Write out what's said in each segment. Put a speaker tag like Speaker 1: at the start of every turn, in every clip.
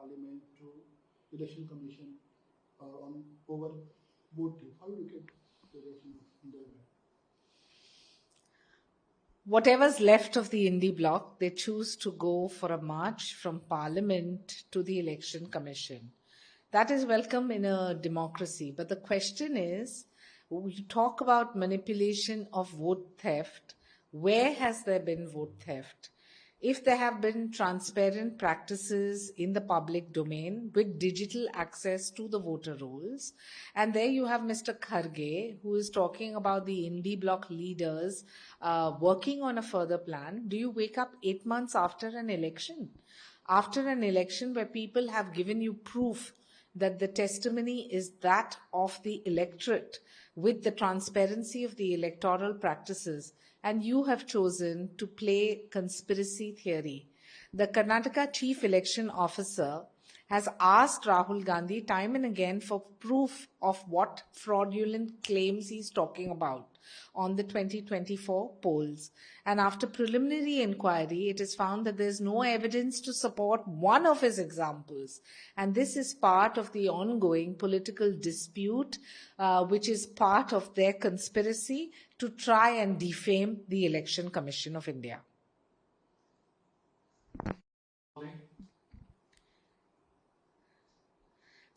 Speaker 1: parliament to election commission on over vote theft. How do you get the reaction in their way?
Speaker 2: Whatever's left of the Indi bloc, they choose to go for a march from Parliament to the Election Commission. That is welcome in a democracy. But the question is, we talk about manipulation of vote theft. Where has there been vote theft? If there have been transparent practices in the public domain with digital access to the voter rolls, and there you have Mr. Kharge, who is talking about the Indi bloc leaders working on a further plan. Do you wake up 8 months after an election? After an election where people have given you proof that the testimony is that of the electorate with the transparency of the electoral practices, and you have chosen to play conspiracy theory. The Karnataka Chief Election Officer has asked Rahul Gandhi time and again for proof of what fraudulent claims he's talking about on the 2024 polls. And after preliminary inquiry, it is found that there's no evidence to support one of his examples. And this is part of the ongoing political dispute, which is part of their conspiracy to try and defame the Election Commission of India.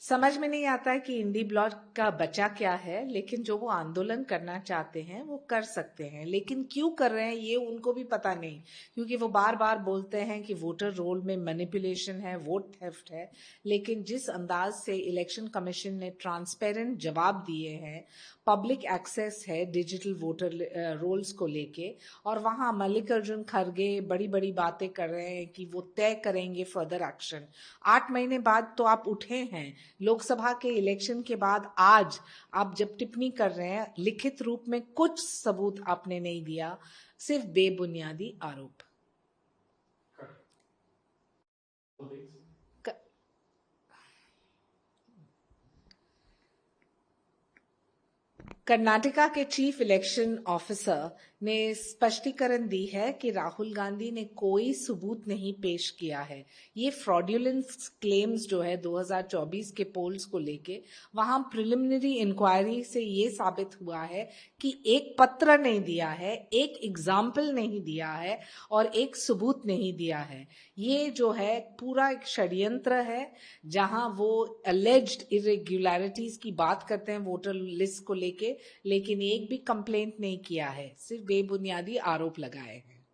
Speaker 2: समझ में नहीं आता है कि इंडी block का बचा क्या है, लेकिन जो वो आंदोलन करना चाहते हैं वो कर सकते हैं, लेकिन क्यों कर रहे हैं ये उनको भी पता नहीं, क्योंकि वो बार बार बोलते हैं कि वोटर रोल में मैनिपुलेशन है, वोट थेफ्ट है, लेकिन जिस अंदाज से इलेक्शन कमीशन ने ट्रांसपेरेंट जवाब दिए हैं, पब्लिक एक्सेस है डिजिटल वोटर रोल्स को लेके, और वहां मल्लिकार्जुन खड़गे बड़ी बड़ी बातें कर रहे हैं कि वो तय करेंगे फर्दर एक्शन। 8 महीने बाद तो आप उठे हैं, लोकसभा के इलेक्शन के बाद आज आप जब टिप्पणी कर रहे हैं, लिखित रूप में कुछ सबूत आपने नहीं दिया, सिर्फ बेबुनियादी आरोप। कर्नाटका के चीफ इलेक्शन ऑफिसर ने स्पष्टीकरण दी है कि राहुल गांधी ने कोई सबूत नहीं पेश किया है। ये फ्रॉडुलेंट क्लेम्स जो है 2024 के पोल्स को लेके, वहां प्रिलिमिनरी इंक्वायरी से ये साबित हुआ है कि एक पत्र नहीं दिया है, एक एग्जाम्पल नहीं दिया है और एक सबूत नहीं दिया है। ये जो है पूरा एक षड्यंत्र है, जहां वो अलेज्ड इरेगुलरिटीज की बात करते हैं वोटर लिस्ट को लेके, लेकिन एक भी कंप्लेंट नहीं किया है, सिर्फ बेबुनियादी आरोप लगाए हैं।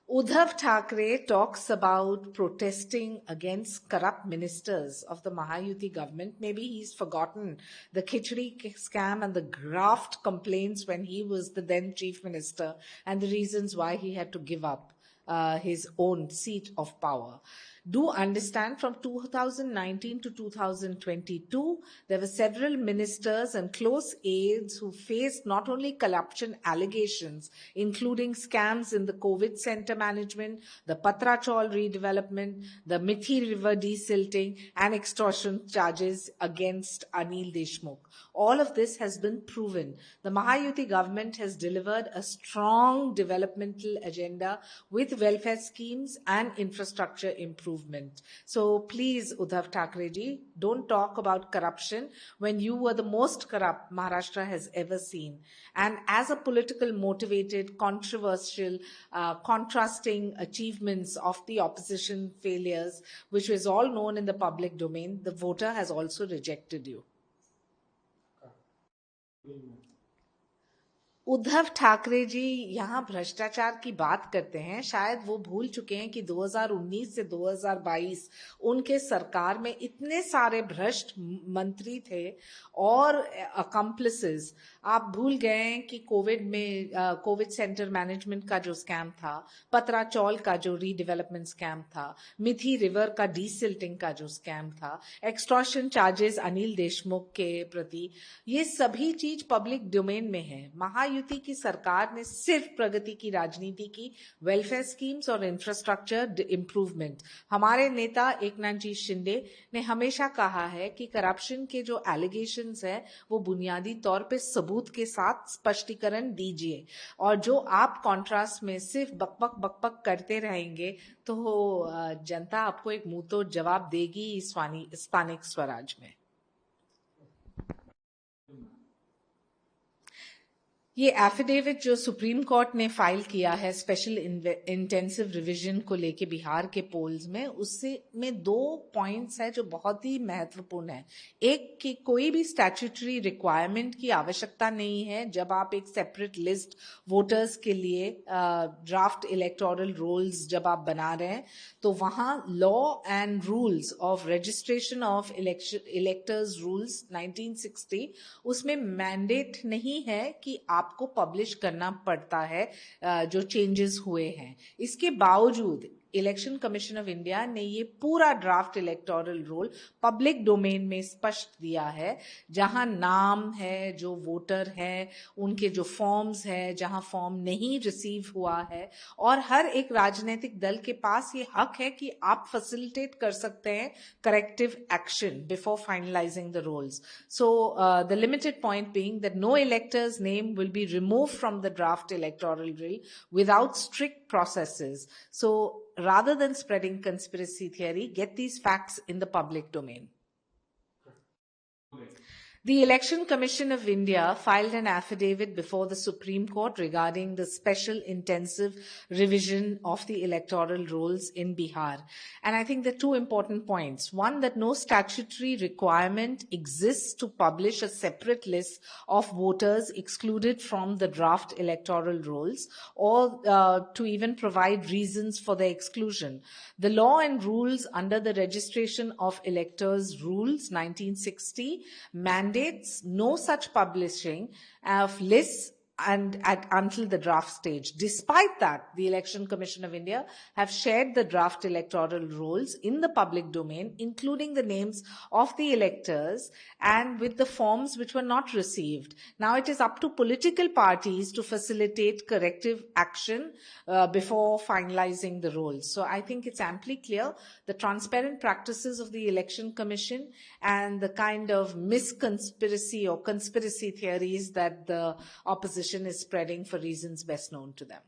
Speaker 2: Uddhav Thackeray talks about protesting against corrupt ministers of the Mahayuti government. Maybe he's forgotten the khichdi scam and the graft complaints when he was the then chief minister and the reasons why he had to give up his own seat of power. Do understand from 2019 to 2022, there were several ministers and close aides who faced not only corruption allegations, including scams in the COVID center management, the Patrachal redevelopment, the Mithi River desilting, and extortion charges against Anil Deshmukh. All of this has been proven. The Mahayuti government has delivered a strong developmental agenda with welfare schemes and infrastructure improvement. So please, Uddhav Thackeray ji, don't talk about corruption when you were the most corrupt Maharashtra has ever seen. And as a political motivated, controversial, contrasting achievements of the opposition failures, which was all known in the public domain, the voter has also rejected you. Uddhav Thackeray ji यहाँ भ्रष्टाचार की बात करते हैं, शायद वो भूल चुके हैं कि 2019 से 2022 उनके सरकार में इतने सारे भ्रष्ट मंत्री थे और अकम्प्लिसेस। आप भूल गए हैं कि कोविड सेंटर मैनेजमेंट का जो स्कैम था, पत्राचौल का जो रीडेवलपमेंट स्कैम था, मिथी रिवर का डीसिल्टिंग का जो स्कैम था, एक्सटॉर्शन चार्जेस अनिल देशमुख के प्रति, ये सभी चीज पब्लिक डोमेन में है। महायुति महायुति की सरकार ने सिर्फ प्रगति की राजनीति की, वेलफेयर स्कीम्स और इंफ्रास्ट्रक्चर इंप्रूवमेंट। हमारे नेता एकनाथ जी शिंदे ने हमेशा कहा है कि करप्शन के जो एलिगेशंस है वो बुनियादी तौर पे सबूत के साथ स्पष्टीकरण दीजिए, और जो आप कॉन्ट्रास्ट में सिर्फ बकबक बकबक करते रहेंगे तो जनता आपको एक मुंह तो जवाब देगी स्थानिक स्वराज में। ये एफिडेविट जो सुप्रीम कोर्ट ने फाइल किया है स्पेशल इंटेंसिव रिवीजन को लेके बिहार के पोल्स में, उससे में 2 पॉइंट्स है जो बहुत ही महत्वपूर्ण है। एक कि कोई भी स्टैट्यूटरी रिक्वायरमेंट की आवश्यकता नहीं है जब आप एक सेपरेट लिस्ट वोटर्स के लिए ड्राफ्ट इलेक्टोरल रोल्स जब आप बना रहे हैं, तो वहां law and rules of registration of electors rules 1960 उसमें मैंडेट नहीं है कि आपको पब्लिश करना पड़ता है जो चेंजेस हुए हैं। इसके बावजूद इलेक्शन कमीशन ऑफ इंडिया ने ये पूरा draft electoral roll public domain में स्पष्ट दिया है, जहां नाम है, जो वोटर है, उनके जो फॉर्म्स है, जहां फॉर्म नहीं रिसीव हुआ है, और हर एक राजनीतिक दल के पास ये हक है कि आप फैसिलिटेट कर सकते हैं corrective action before finalising the rolls. So the limited point being that no electors name will be removed from the draft electoral roll without strict processes. So rather than spreading conspiracy theory, get these facts in the public domain. The Election Commission of India filed an affidavit before the Supreme Court regarding the special intensive revision of the electoral rolls in Bihar. And I think there are 2 important points. One, that no statutory requirement exists to publish a separate list of voters excluded from the draft electoral rolls, or to even provide reasons for their exclusion. The law and rules under the Registration of Electors Rules 1960 mandates no such publishing of lists until the draft stage. Despite that, the Election Commission of India have shared the draft electoral rolls in the public domain, including the names of the electors and with the forms which were not received. Now it is up to political parties to facilitate corrective action before finalizing the rolls. So I think it's amply clear the transparent practices of the Election Commission and the kind of misconspiracy or conspiracy theories that the opposition is spreading for reasons best known to them.